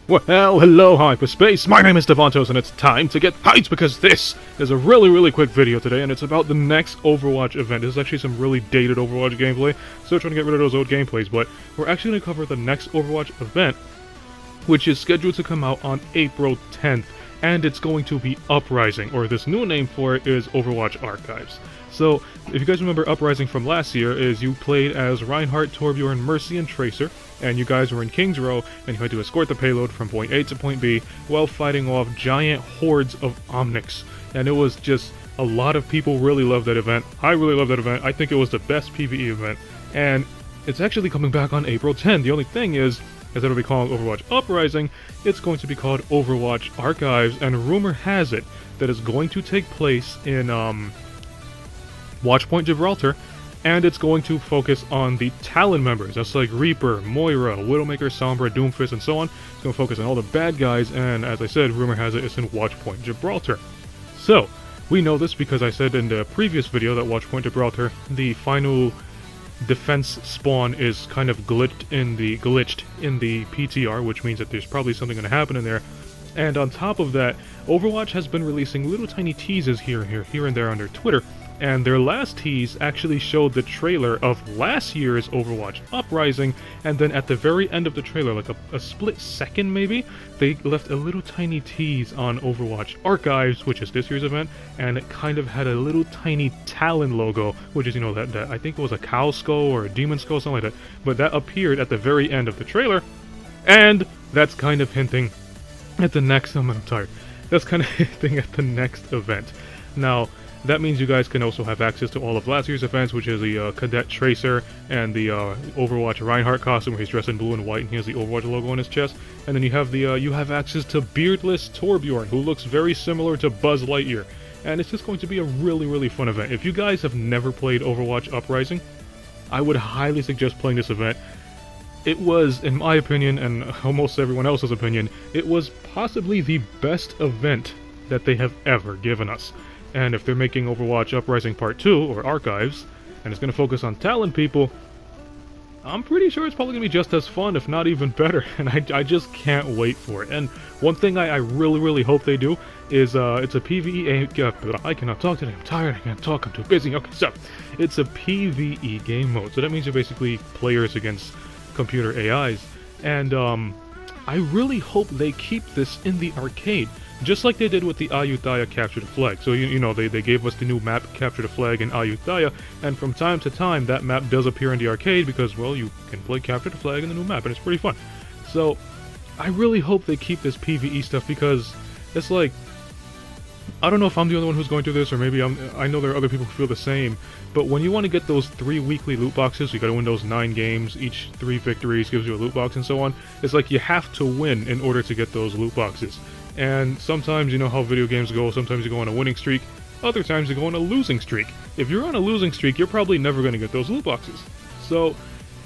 Well, hello hyperspace, my name is Davontos and it's time to get hyped because this is a really quick video today and it's about the next Overwatch event. This is actually some really dated Overwatch gameplay, still trying to get rid of those old gameplays, but we're actually going to cover the next Overwatch event, which is scheduled to come out on April 10th, and it's going to be Uprising, or this new name for it is Overwatch Archives. So, if you guys remember Uprising from last year, is you played as Reinhardt, Torbjorn, Mercy, and Tracer, and you guys were in King's Row, and you had to escort the payload from point A to point B while fighting off giant hordes of Omnics. And it was just, a lot of people really loved that event. I really loved that event. I think it was the best PvE event, and it's actually coming back on April 10th. The only thing is, instead of calling Overwatch Uprising, it's going to be called Overwatch Archives, and rumor has it that it's going to take place in, Watchpoint Gibraltar, and it's going to focus on the Talon members. That's like Reaper, Moira, Widowmaker, Sombra, Doomfist, and so on. It's going to focus on all the bad guys, and as I said, rumor has it it's in Watchpoint Gibraltar. So, we know this because I said in the previous video that Watchpoint Gibraltar, the final defense spawn is kind of glitched in the PTR, which means that there's probably something going to happen in there. And on top of that, Overwatch has been releasing little tiny teases here and there on their Twitter, and their last tease actually showed the trailer of last year's Overwatch Uprising, and then at the very end of the trailer, like a split second maybe, they left a little tiny tease on Overwatch Archives, which is this year's event, and it kind of had a little tiny Talon logo, which is, you know, that I think it was a cow skull or a demon skull, something like that, but that appeared at the very end of the trailer, and that's kind of hinting at the next, I'm tired, that's kind of hinting at the next event. Now, that means you guys can also have access to all of last year's events, which is the Cadet Tracer and the Overwatch Reinhardt costume, where he's dressed in blue and white and he has the Overwatch logo on his chest. And then you have you have access to Beardless Torbjorn, who looks very similar to Buzz Lightyear. And it's just going to be a really fun event. If you guys have never played Overwatch Uprising, I would highly suggest playing this event. It was, in my opinion, and almost everyone else's opinion, it was possibly the best event that they have ever given us. And if they're making Overwatch Uprising Part 2, or Archives, and it's going to focus on Talon people, I'm pretty sure it's probably going to be just as fun, if not even better, and I just can't wait for it. And one thing I really hope they do is, it's a PvE, I cannot talk today, I'm tired, I can't talk, I'm too busy. Okay, so, it's a PvE game mode, so that means you're basically players against computer AIs, and I really hope they keep this in the arcade, just like they did with the Ayutthaya Capture the Flag. So, you know, they gave us the new map, Capture the Flag in Ayutthaya, and from time to time, that map does appear in the arcade because, well, you can play Capture the Flag in the new map, and it's pretty fun. So, I really hope they keep this PvE stuff because it's like, I don't know if I'm the only one who's going through this, or maybe I know there are other people who feel the same, but when you want to get those 3 weekly loot boxes, you gotta win those 9 games, each 3 victories gives you a loot box and so on, it's like you have to win in order to get those loot boxes. And sometimes, you know how video games go, sometimes you go on a winning streak, other times you go on a losing streak. If you're on a losing streak, you're probably never going to get those loot boxes. So,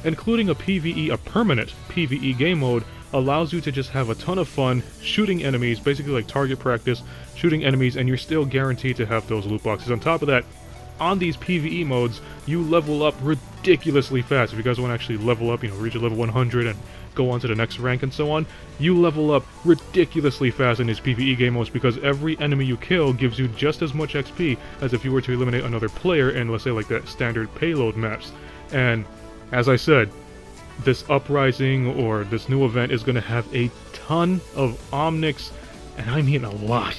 including a permanent PvE game mode, allows you to just have a ton of fun shooting enemies, basically like target practice, shooting enemies, and you're still guaranteed to have those loot boxes. On top of that, on these PvE modes, you level up ridiculously fast. If you guys want to actually level up, you know, reach a level 100 and go on to the next rank and so on, you level up ridiculously fast in these PvE game modes because every enemy you kill gives you just as much XP as if you were to eliminate another player in, let's say, like that standard payload maps. And as I said, this Uprising or this new event is going to have a ton of Omnics, and I mean a lot.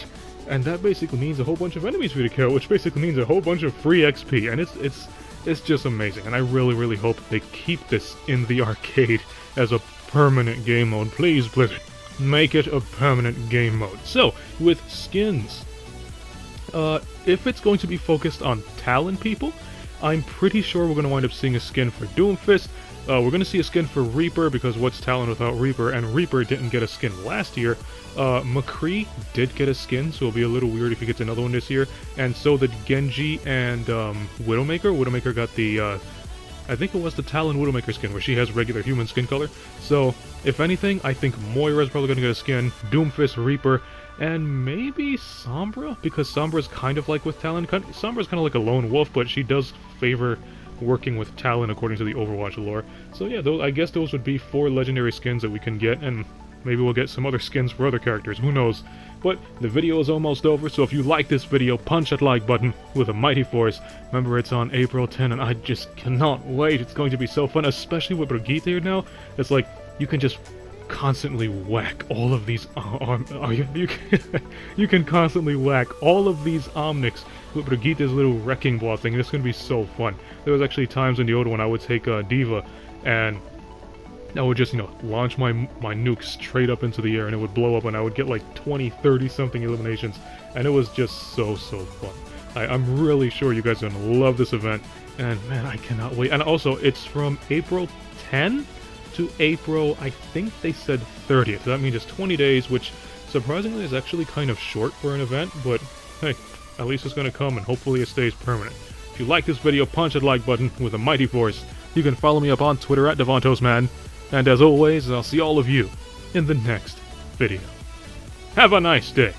And that basically means a whole bunch of enemies for you to kill, which basically means a whole bunch of free XP, and it's just amazing. And I really hope they keep this in the arcade as a permanent game mode. Please, Blizzard, make it a permanent game mode. So, with skins, if it's going to be focused on Talon people, I'm pretty sure we're going to wind up seeing a skin for Doomfist. We're going to see a skin for Reaper, because what's Talon without Reaper, and Reaper didn't get a skin last year. McCree did get a skin, so it'll be a little weird if he gets another one this year, and so did Genji and Widowmaker. Widowmaker got the, I think it was the Talon Widowmaker skin, where she has regular human skin color. So, if anything, I think Moira's probably going to get a skin, Doomfist, Reaper, and maybe Sombra, because Sombra's kind of like with Talon. Sombra's kind of like a lone wolf, but she does favor working with Talon according to the Overwatch lore. So yeah, I guess those would be 4 legendary skins that we can get, and Maybe we'll get some other skins for other characters, who knows. But the video is almost over, so if you like this video, punch that like button with a mighty force. Remember, it's on April 10, and I just cannot wait. It's going to be so fun, especially with Brigitte here now. It's like, you can just constantly whack all of these you can constantly whack all of these Omnics with Brigitte's little wrecking ball thing. It's gonna be so fun. There was actually times in the old one I would take Diva and I would just, launch my nuke straight up into the air and it would blow up and I would get like 20, 30 something eliminations, and it was just so fun. I'm really sure you guys are gonna love this event, and man, I cannot wait. And also, it's from April 10 to April, I think they said 30th. That means it's 20 days, which surprisingly is actually kind of short for an event, but hey, at least it's going to come and hopefully it stays permanent. If you like this video, punch that like button with a mighty force. You can follow me up on Twitter at DavontosMan, and as always, I'll see all of you in the next video. Have a nice day.